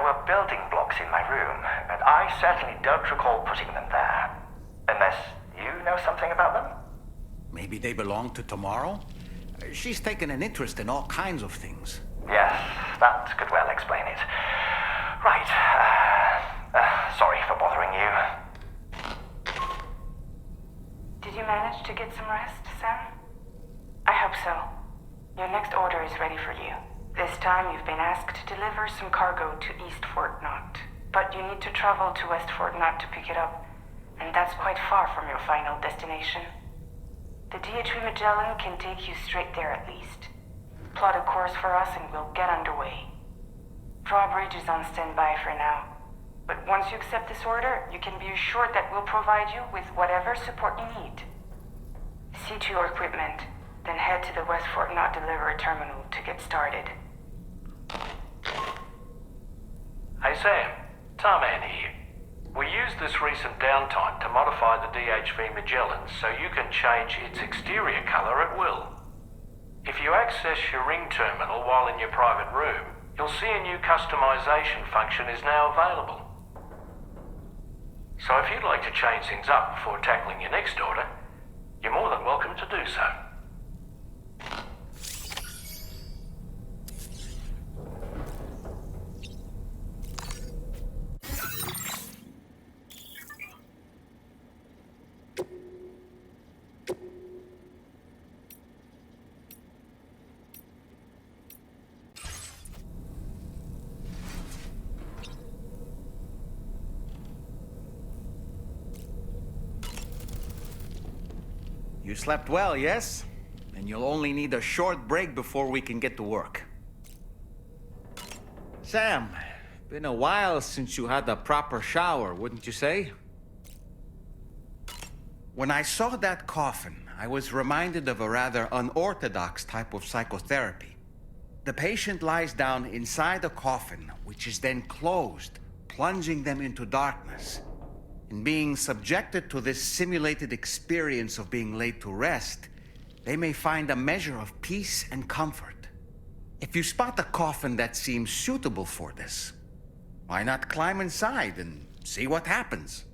were building blocks in my room, and I certainly don't recall putting them there. Unless you know something about them? Maybe they belong to Tomorrow? She's taken an interest in all kinds of things. Yes, that could well explain it. Right. Sorry for bothering you. Did you manage to get some rest, Sam? I hope so. Your next order is ready for you. This time you've been asked to deliver some cargo to East Fort Knot. But you need to travel to West Fort Knot to pick it up. And that's quite far from your final destination. The DHV Magellan can take you straight there at least. Plot a course for us and we'll get underway. Drawbridge is on standby for now. But once you accept this order, you can be assured that we'll provide you with whatever support you need. See to your equipment, then head to the West Fort Knot delivery terminal to get started. Hey Sam, Tarman here. We used this recent downtime to modify the DHV Magellan so you can change its exterior colour at will. If you access your ring terminal while in your private room, you'll see a new customization function is now available. So if you'd like to change things up before tackling your next order, you're more than welcome to do so. You slept well, yes? And you'll only need a short break before we can get to work. Sam, been a while since you had a proper shower, wouldn't you say? When I saw that coffin, I was reminded of a rather unorthodox type of psychotherapy. The patient lies down inside the coffin, which is then closed, plunging them into darkness. In being subjected to this simulated experience of being laid to rest, they may find a measure of peace and comfort. If you spot a coffin that seems suitable for this, why not climb inside and see what happens?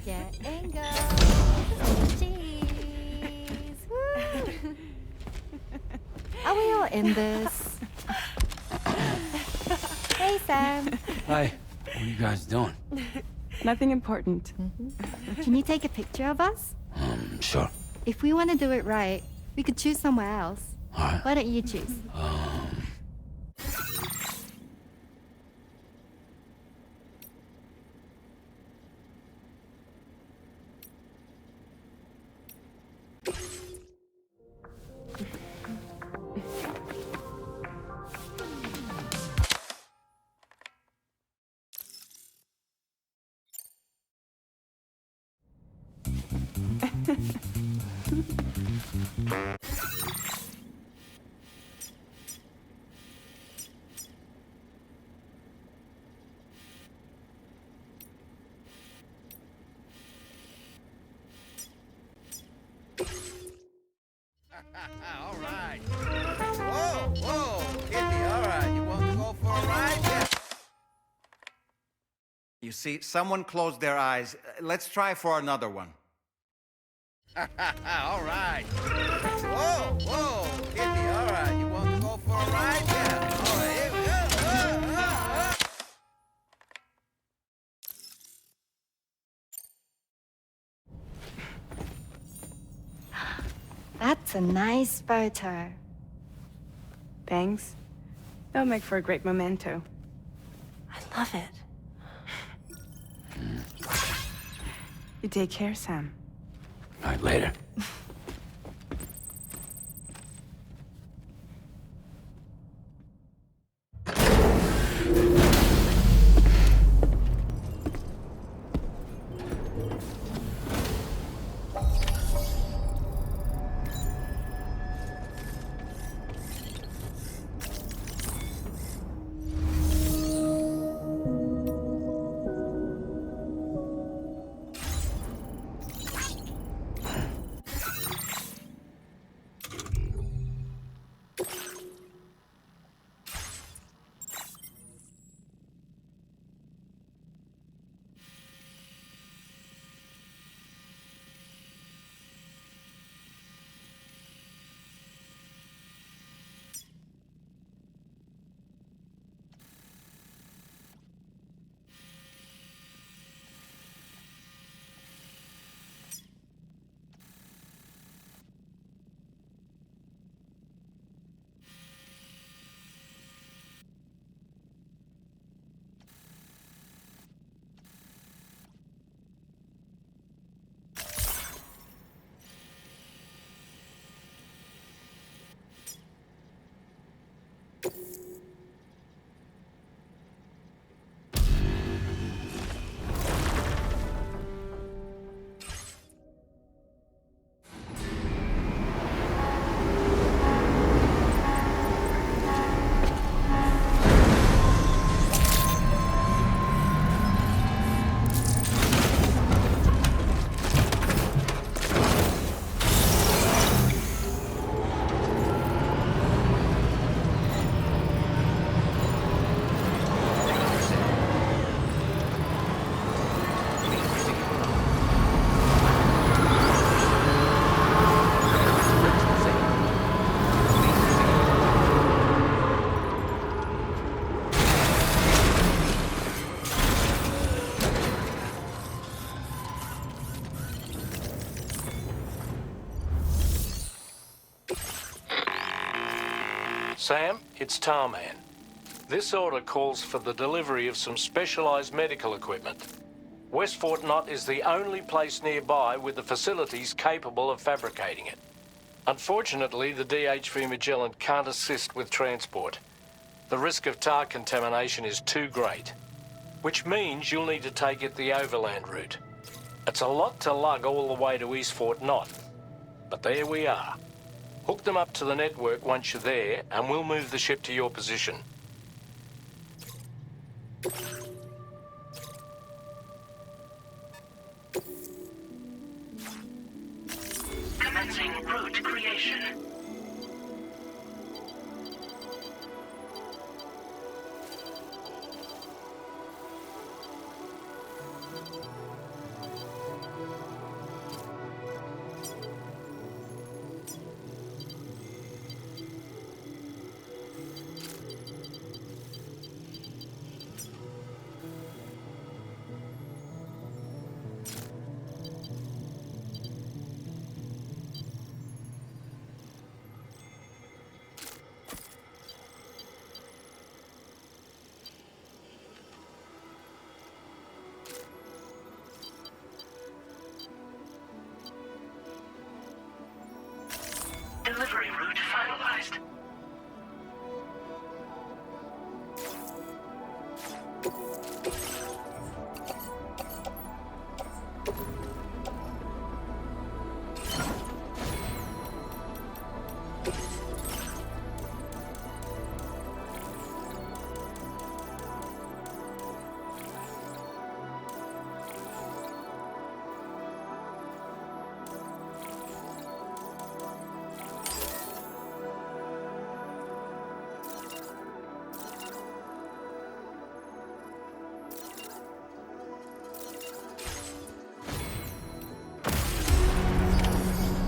Getting go. Cheese. Woo. Are we all in this? Hey, Sam. Hi. What are you guys doing? Nothing important. Can you take a picture of us? Sure. If we want to do it right, we could choose somewhere else. All right. Why don't you choose? All right. Whoa, Kitty, all right. You want to go for a ride? Yeah. You see, someone closed their eyes. Let's try for another one. All right. Whoa, Kitty, all right. You want to go for a ride? Yeah. All right, here we go. That's a nice photo. Thanks. That'll make for a great memento. I love it. You take care, Sam. All right, later. Sam, it's Tarman. This order calls for the delivery of some specialized medical equipment. West Fort Knott is the only place nearby with the facilities capable of fabricating it. Unfortunately, the DHV Magellan can't assist with transport. The risk of tar contamination is too great, which means you'll need to take it the overland route. It's a lot to lug all the way to East Fort Knott, but there we are. Hook them up to the network once you're there, and we'll move the ship to your position. Commencing route creation. Delivery route finalized.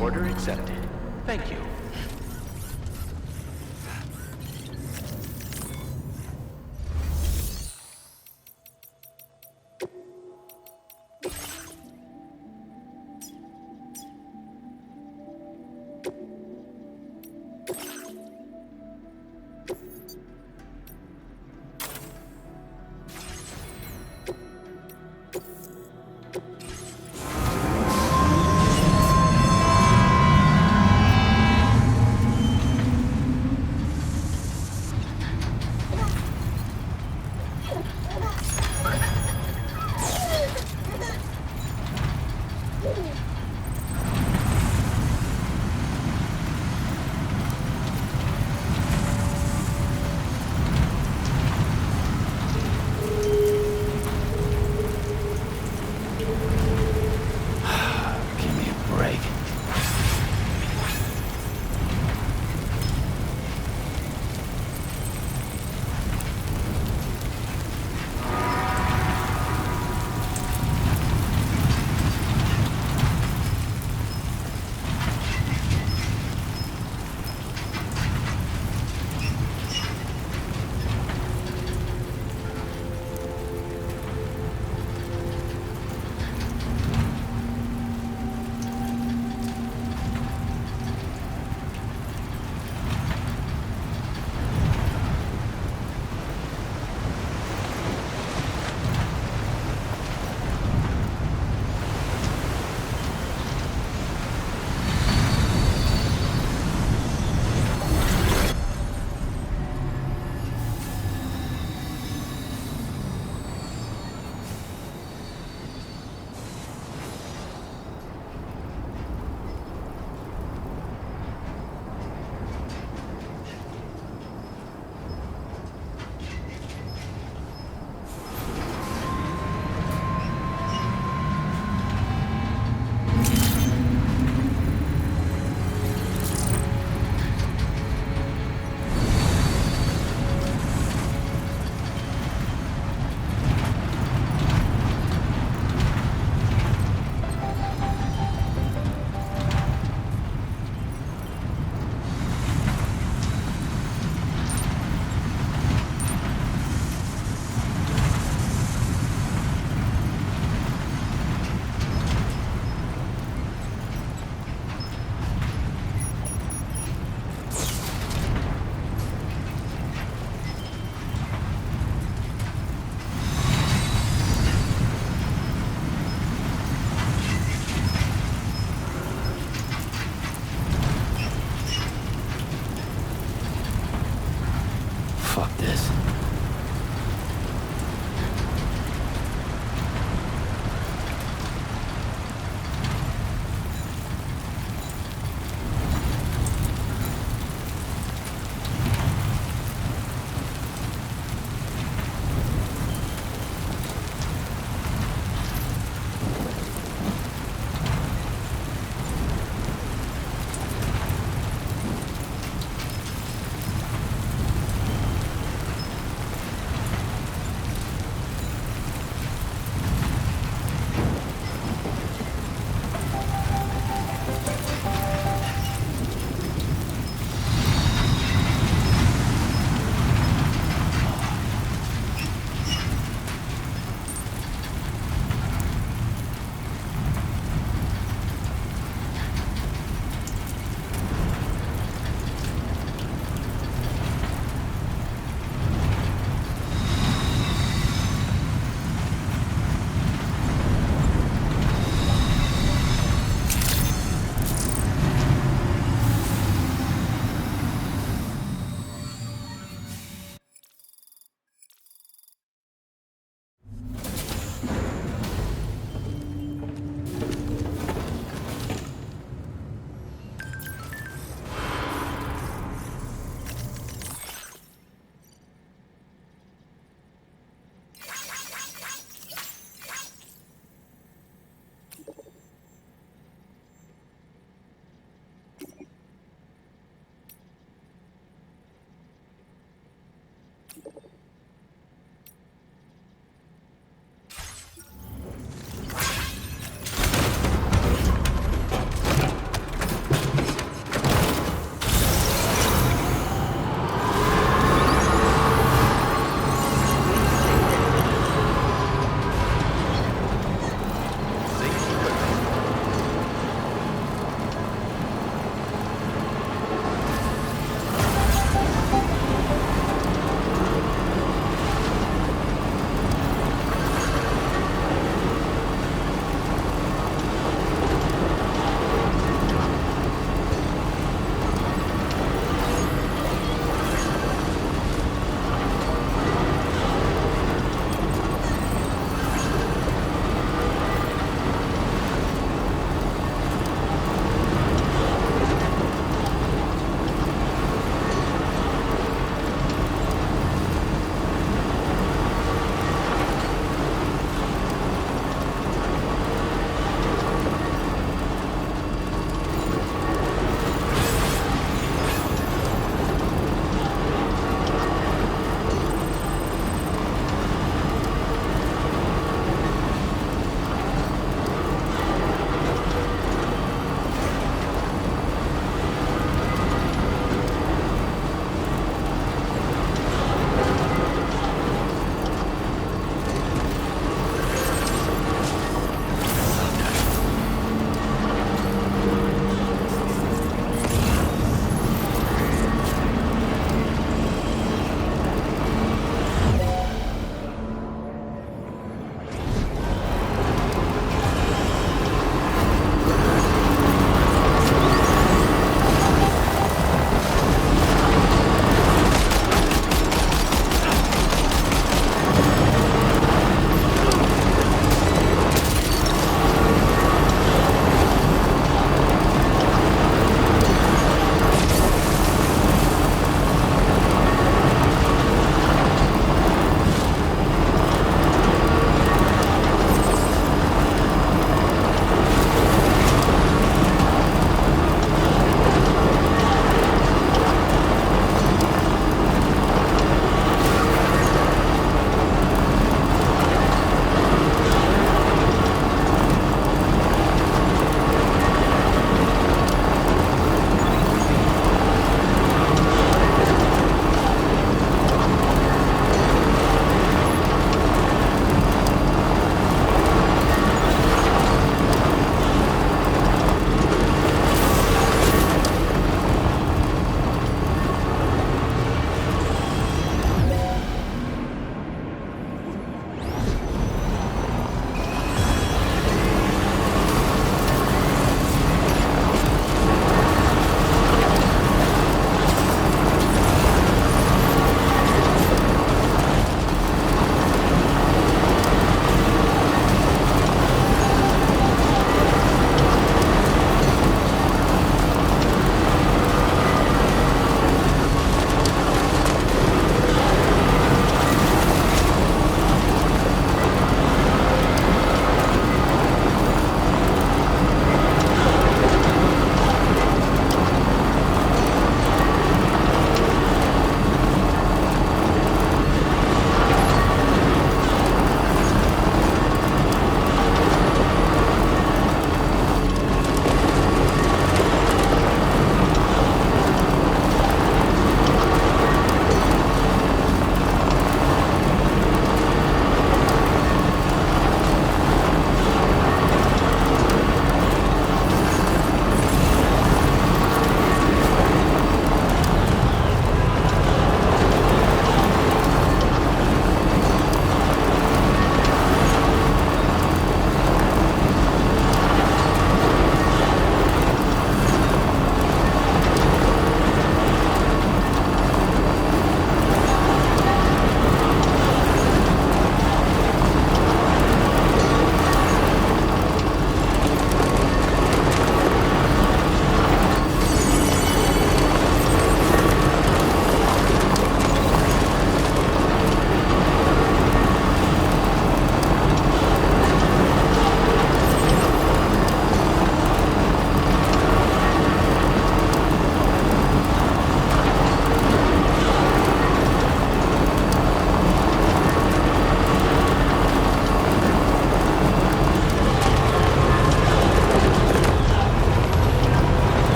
Order accepted. Thank you.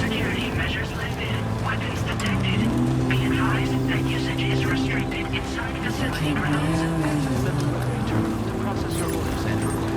Security measures lifted. Weapons detected. Be advised that usage is restricted inside facility grounds. Access the delivery terminal to process your orders and requests.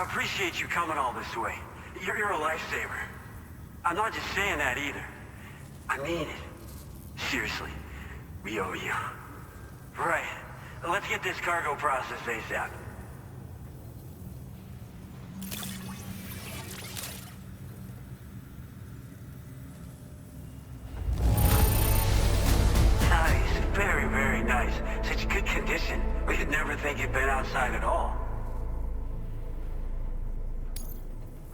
Appreciate you coming all this way. You're a lifesaver. I'm not just saying that either. I mean it. Seriously. We owe you. Right. Let's get this cargo processed ASAP. Nice. Very, very nice. Such good condition. We'd never think you'd been outside at all.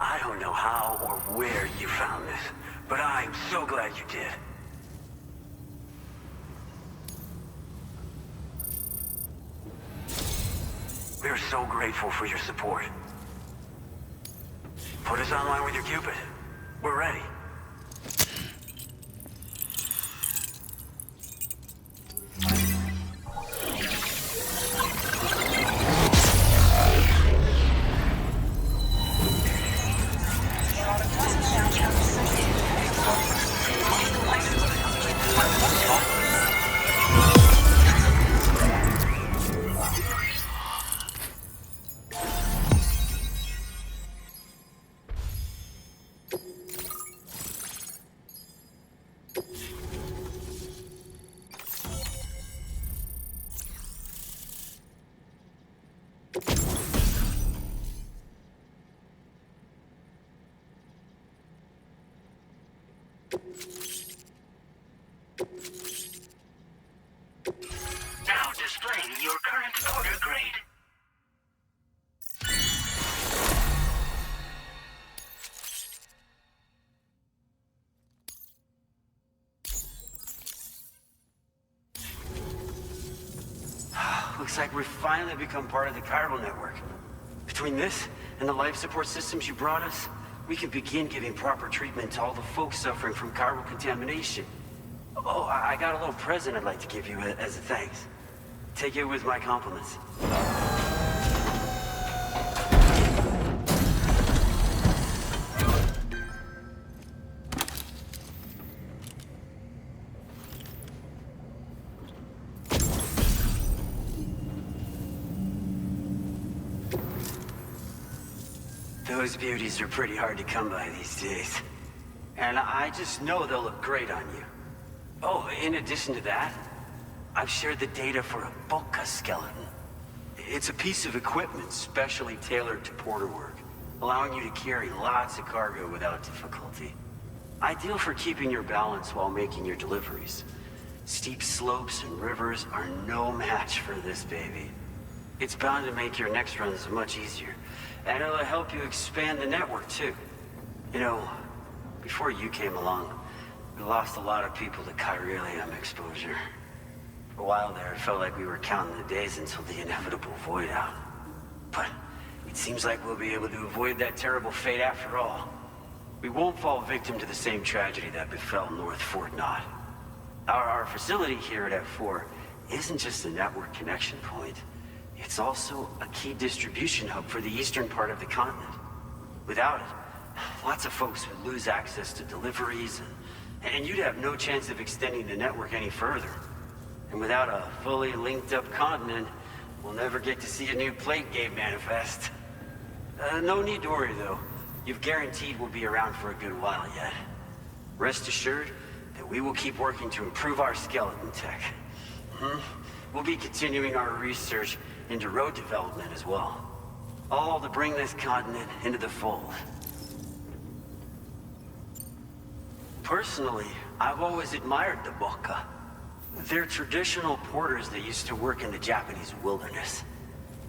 I don't know how or where you found this, but I'm so glad you did. We're so grateful for your support. Put us online with your Cupid. We're ready. Now displaying your current order grade. Looks like we've finally become part of the chiral network. Between this and the life support systems you brought us, we can begin giving proper treatment to all the folks suffering from chiral contamination. Oh, I got a little present I'd like to give you as a thanks. Take it with my compliments. Those beauties are pretty hard to come by these days. And I just know they'll look great on you. Oh, in addition to that, I've shared the data for a Boca skeleton. It's a piece of equipment specially tailored to porter work, allowing you to carry lots of cargo without difficulty. Ideal for keeping your balance while making your deliveries. Steep slopes and rivers are no match for this baby. It's bound to make your next runs much easier, and it'll help you expand the network too. You know, before you came along, we lost a lot of people to chiralium exposure. For a while there, it felt like we were counting the days until the inevitable void out. But it seems like we'll be able to avoid that terrible fate after all. We won't fall victim to the same tragedy that befell North Fort Knott. Our facility here at F4 isn't just a network connection point. It's also a key distribution hub for the eastern part of the continent. Without it, lots of folks would lose access to deliveries, and you'd have no chance of extending the network any further. And without a fully linked up continent, we'll never get to see a new plate game manifest. No need to worry though. You've guaranteed we'll be around for a good while yet. Rest assured that we will keep working to improve our skeleton tech. We'll be continuing our research into road development as well. All to bring this continent into the fold. Personally, I've always admired the Boca. They're traditional porters that used to work in the Japanese wilderness.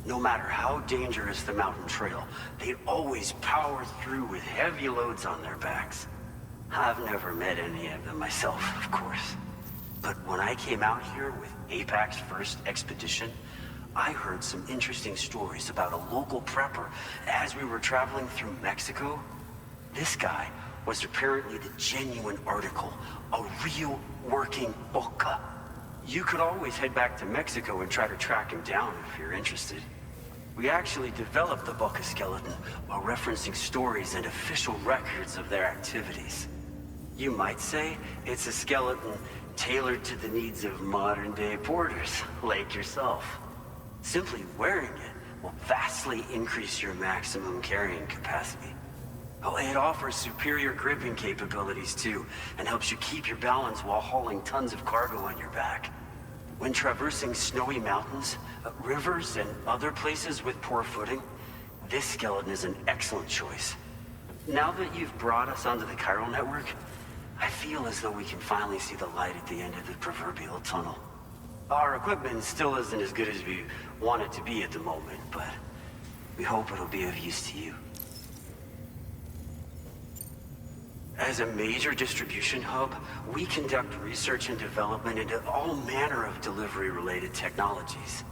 No matter how dangerous the mountain trail, they'd always power through with heavy loads on their backs. I've never met any of them myself, of course. But when I came out here with APAC's first expedition, I heard some interesting stories about a local prepper as we were traveling through Mexico. This guy was apparently the genuine article, a real working Boca. You could always head back to Mexico and try to track him down if you're interested. We actually developed the Boca skeleton while referencing stories and official records of their activities. You might say it's a skeleton tailored to the needs of modern-day porters, like yourself. Simply wearing it will vastly increase your maximum carrying capacity. Oh, it offers superior gripping capabilities too, and helps you keep your balance while hauling tons of cargo on your back. When traversing snowy mountains, rivers, and other places with poor footing, this skeleton is an excellent choice. Now that you've brought us onto the chiral network, I feel as though we can finally see the light at the end of the proverbial tunnel. Our equipment still isn't as good as we want it to be at the moment, but we hope it'll be of use to you. As a major distribution hub, we conduct research and development into all manner of delivery-related technologies.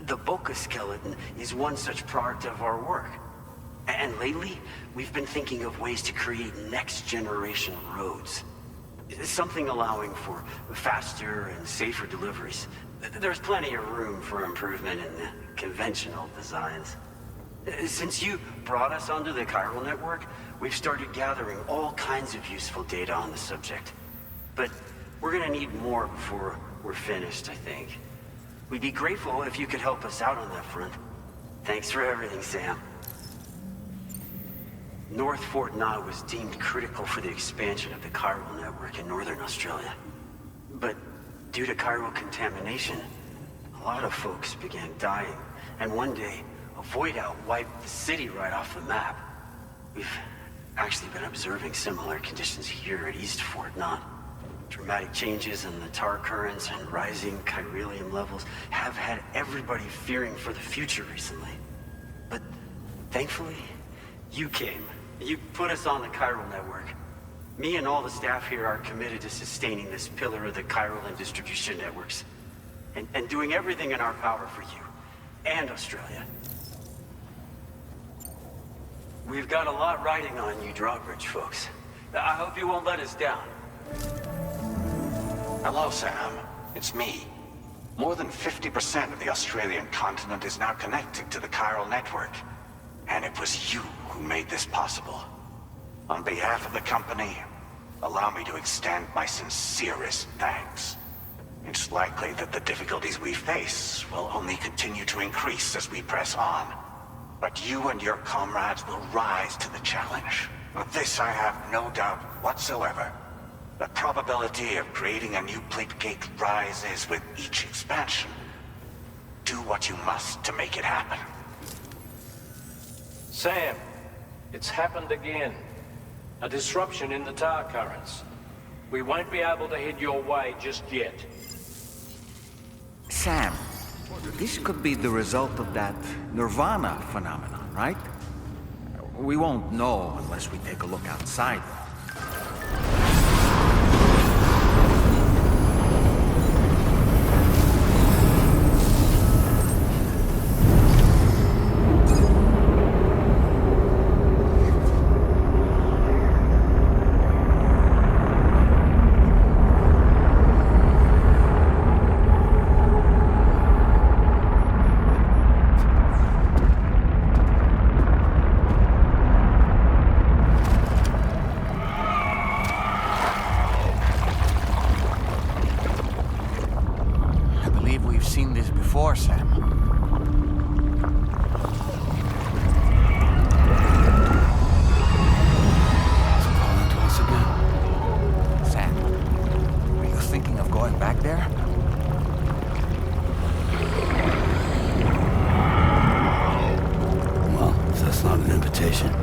The Boca skeleton is one such product of our work. And lately, we've been thinking of ways to create next-generation roads. Something allowing for faster and safer deliveries. There's plenty of room for improvement in the conventional designs. Since you brought us onto the chiral network, we've started gathering all kinds of useful data on the subject. But we're gonna need more before we're finished, I think. We'd be grateful if you could help us out on that front. Thanks for everything, Sam. North Fort Knott was deemed critical for the expansion of the chiral network in northern Australia. But due to chiral contamination, a lot of folks began dying, and one day, a void out wiped the city right off the map. We've actually been observing similar conditions here at East Fort Knott. Dramatic changes in the tar currents and rising chiralium levels have had everybody fearing for the future recently. But thankfully, you came. You put us on the chiral network. Me and all the staff here are committed to sustaining this pillar of the chiral and distribution networks. And doing everything in our power for you. And Australia. We've got a lot riding on you drawbridge folks. I hope you won't let us down. Hello, Sam. It's me. More than 50% of the Australian continent is now connected to the chiral network. And it was you who made this possible. On behalf of the company, allow me to extend my sincerest thanks. It's likely that the difficulties we face will only continue to increase as we press on. But you and your comrades will rise to the challenge. Of this I have no doubt whatsoever. The probability of creating a new plate gate rises with each expansion. Do what you must to make it happen. Sam, it's happened again. A disruption in the tar currents. We won't be able to head your way just yet. Sam, this could be the result of that Nirvana phenomenon, right? We won't know unless we take a look outside. Before, Sam. Calling to us again. Sam, are you thinking of going back there? Well, if that's not an invitation.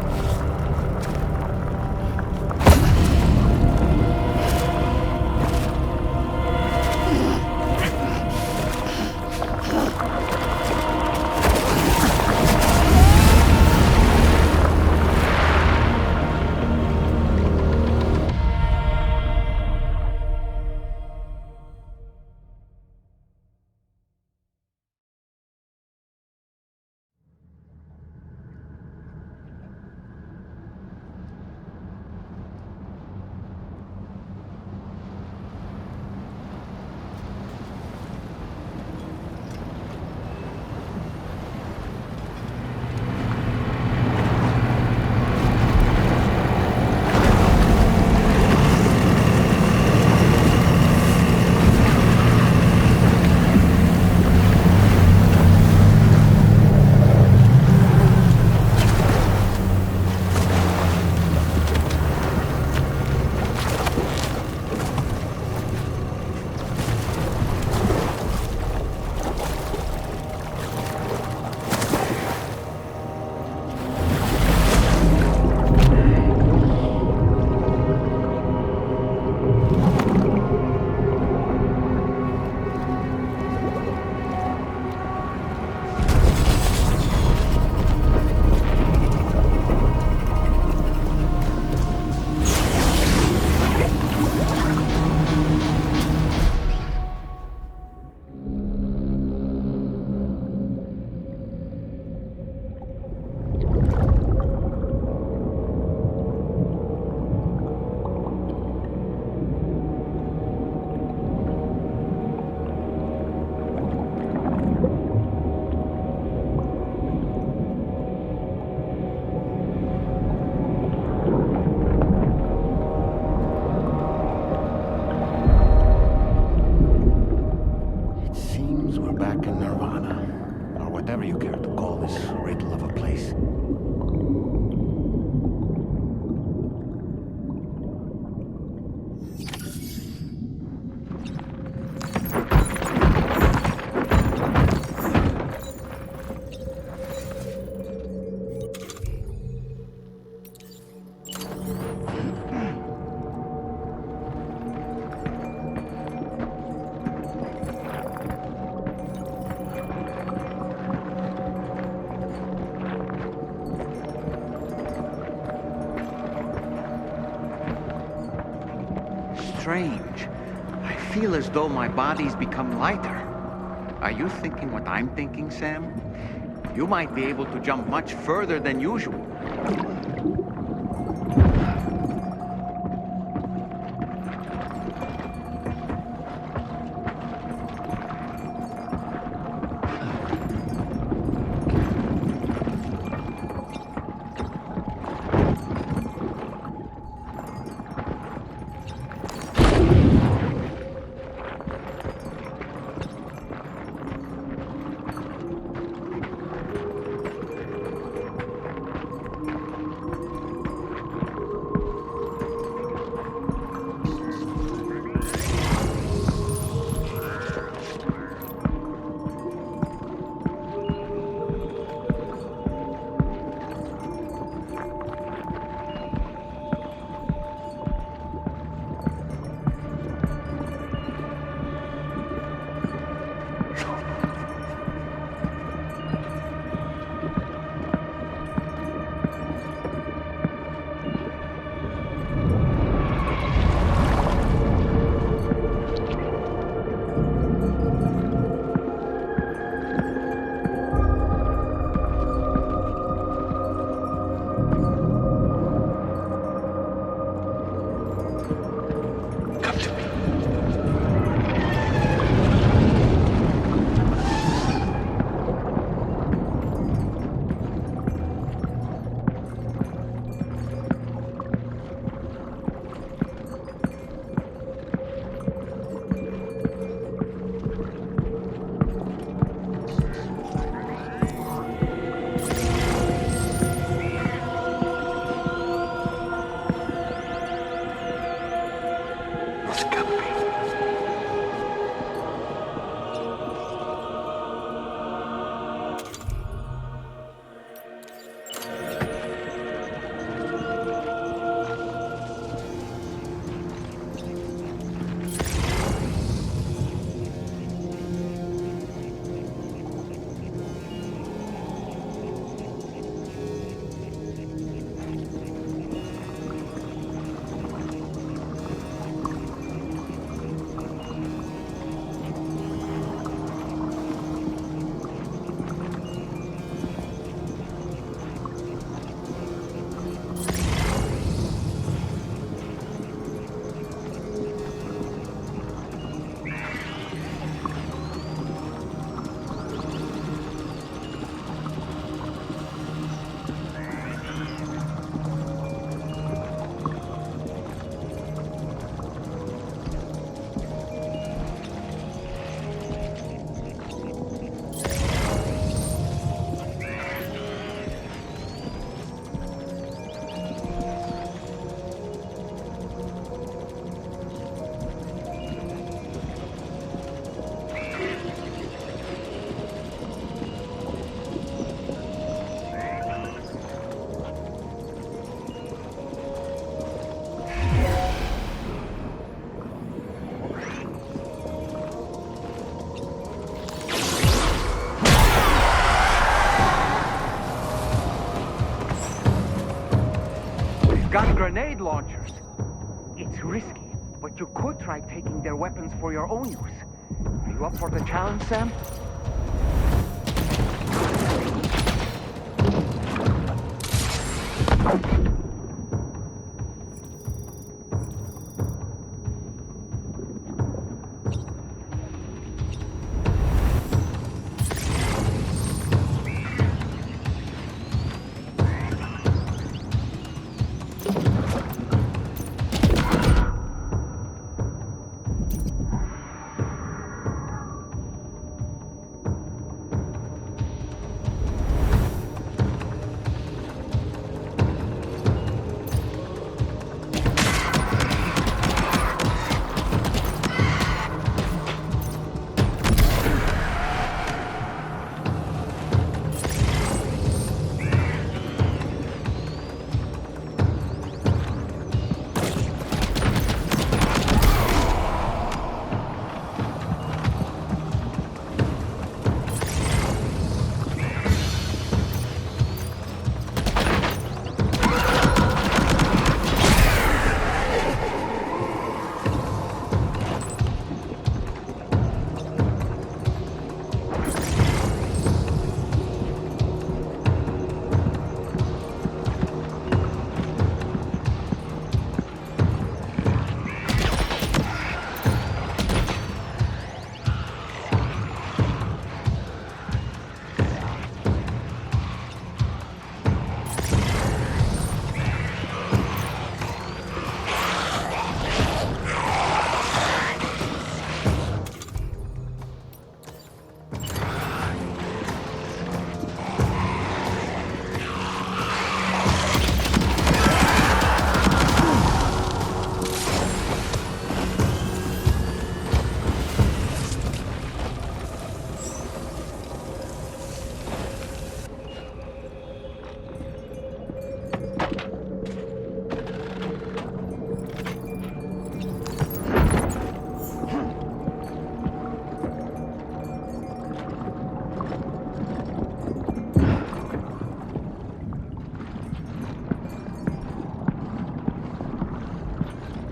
Strange. I feel as though my body's become lighter. Are you thinking what I'm thinking, Sam? You might be able to jump much further than usual. got grenade launchers. It's risky, but you could try taking their weapons for your own use. Are you up for the challenge, Sam?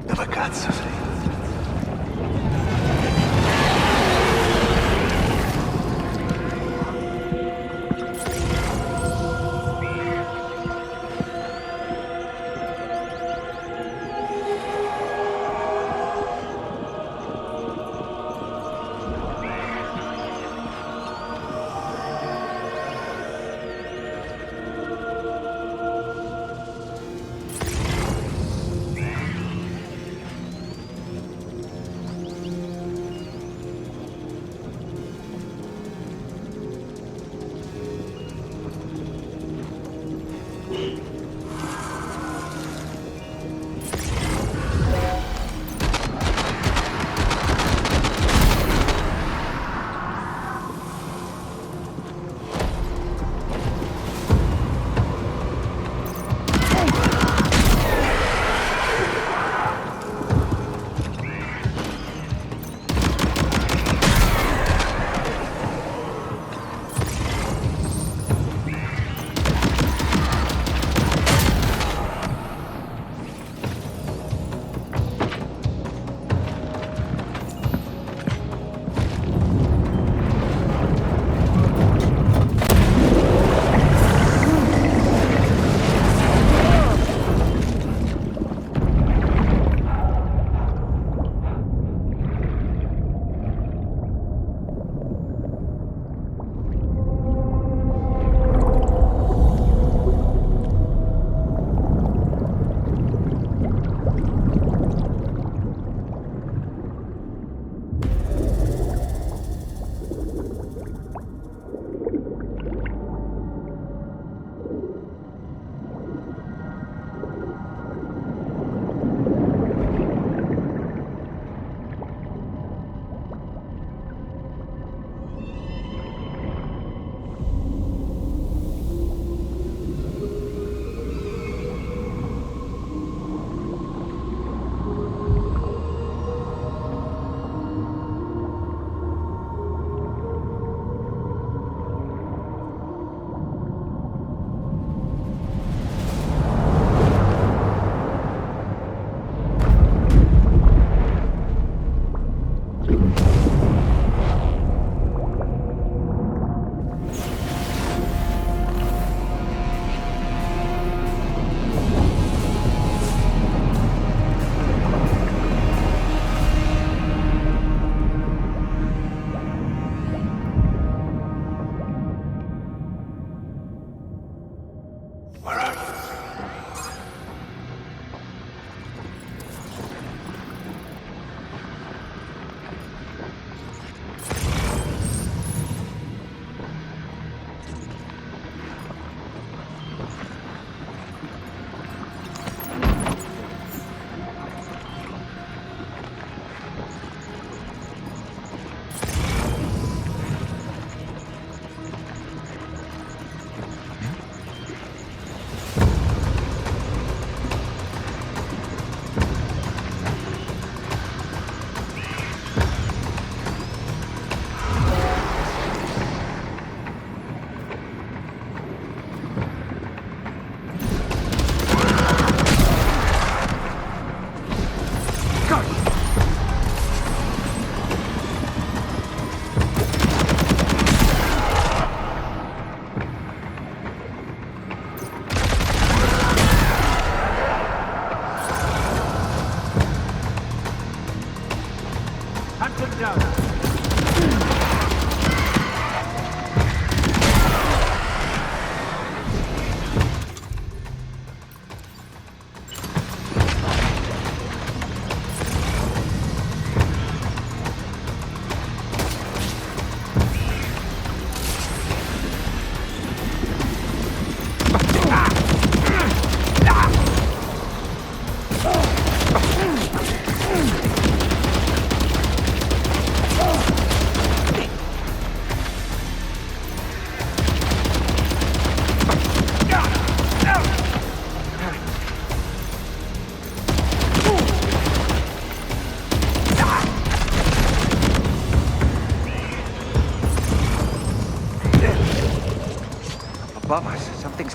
Dove cazzo sei?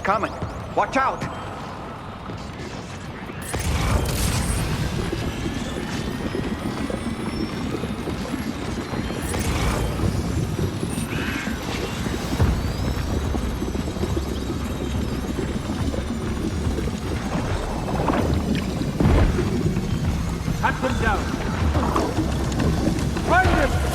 He's coming. Watch out! Hunt them down. Find him!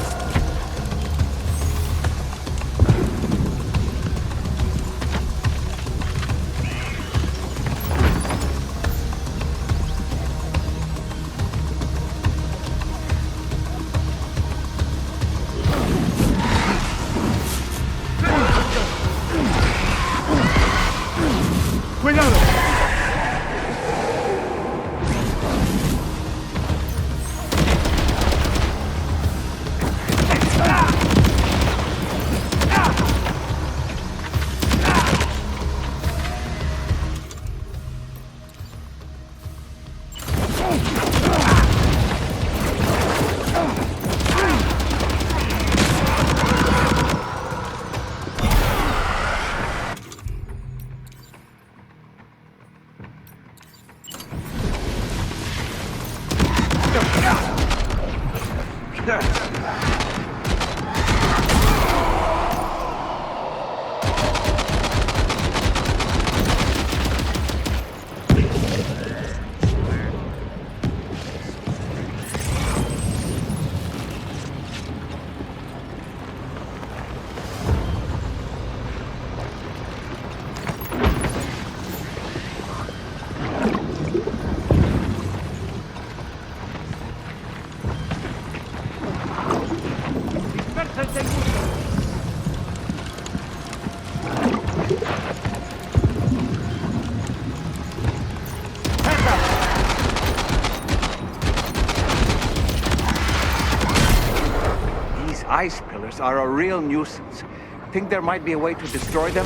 Ice pillars are a real nuisance. Think there might be a way to destroy them?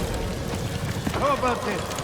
How about this?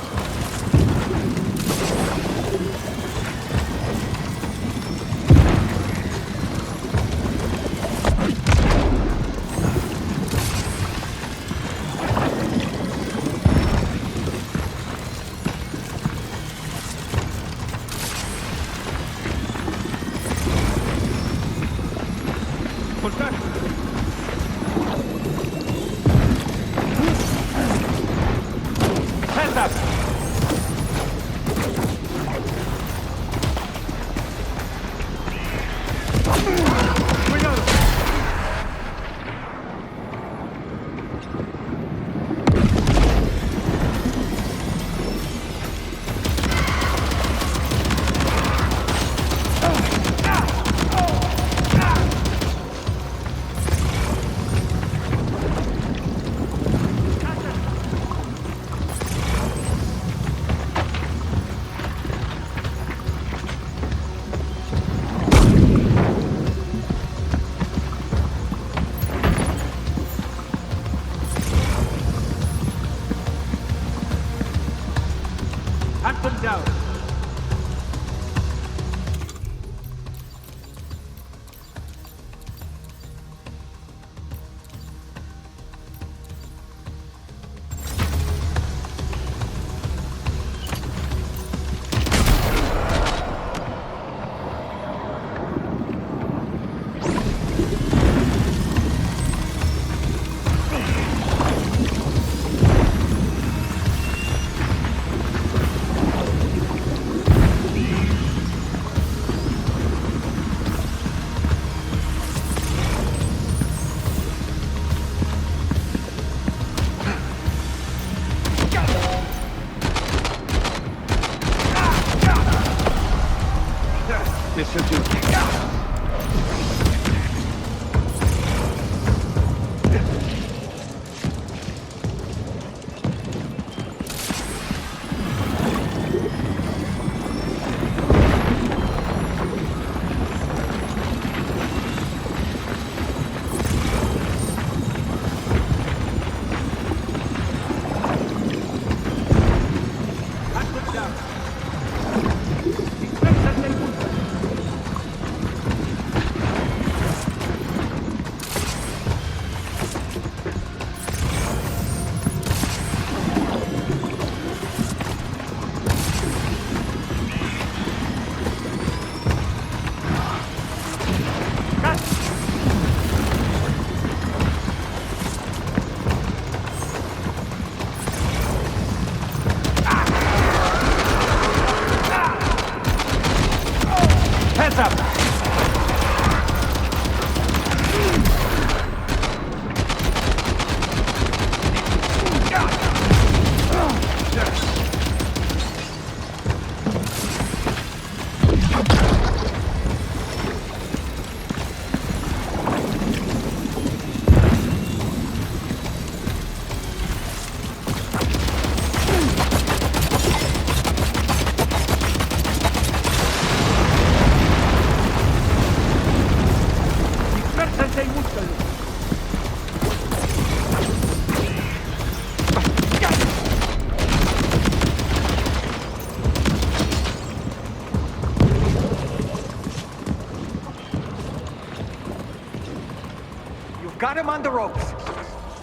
Got him on the ropes.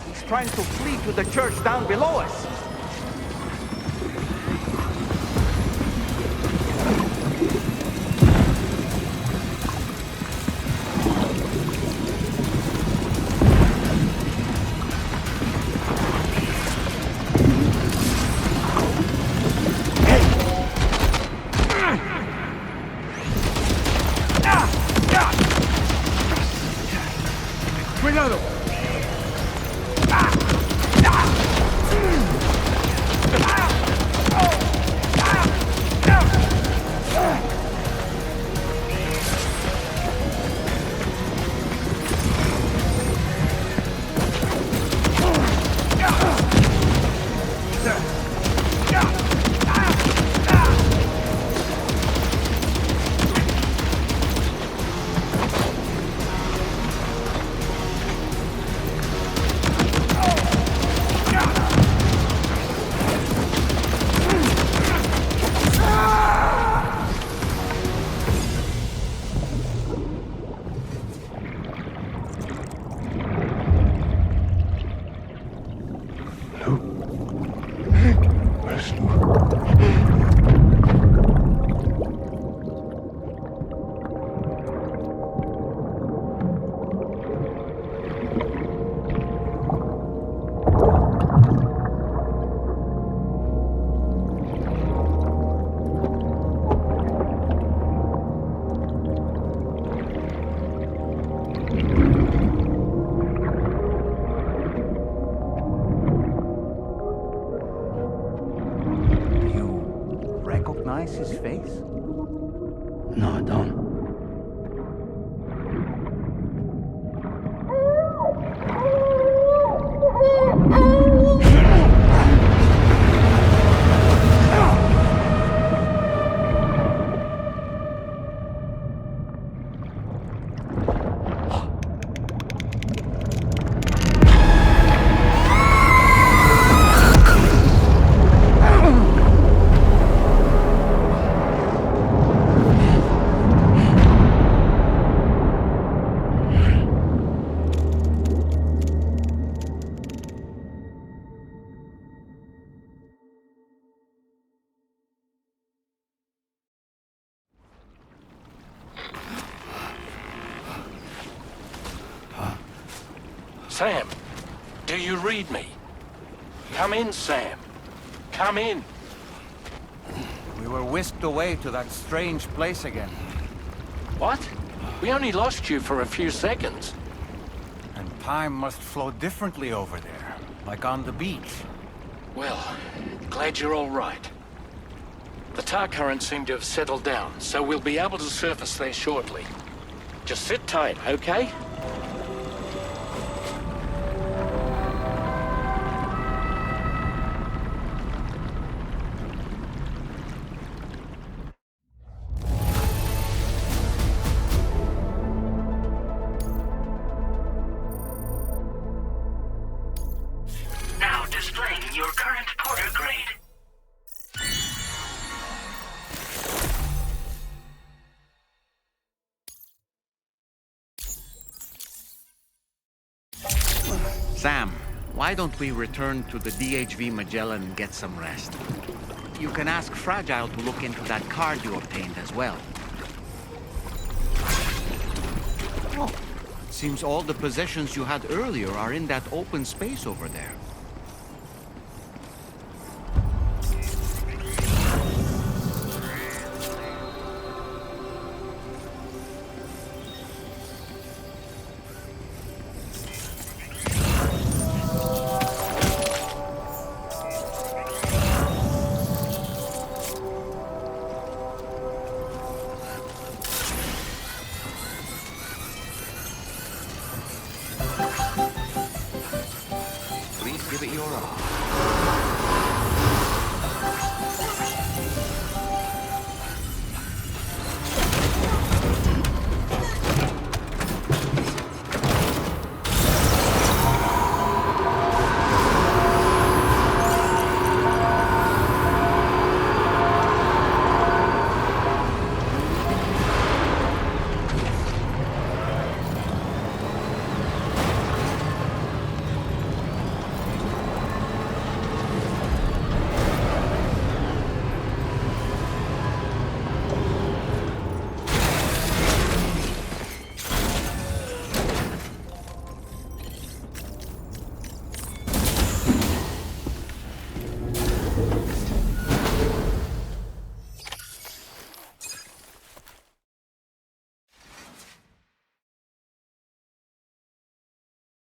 He's trying to flee to the church down below us. His face? No, I don't. Sam, do you read me? Come in, Sam. Come in. We were whisked away to that strange place again. What? We only lost you for a few seconds. And time must flow differently over there, like on the beach. Well, glad you're all right. The tar currents seem to have settled down, so we'll be able to surface there shortly. Just sit tight, okay? Now displaying your current Porter grade. Sam, why don't we return to the DHV Magellan and get some rest? You can ask Fragile to look into that card you obtained as well. Oh, it seems all the possessions you had earlier are in that open space over there. give it your all.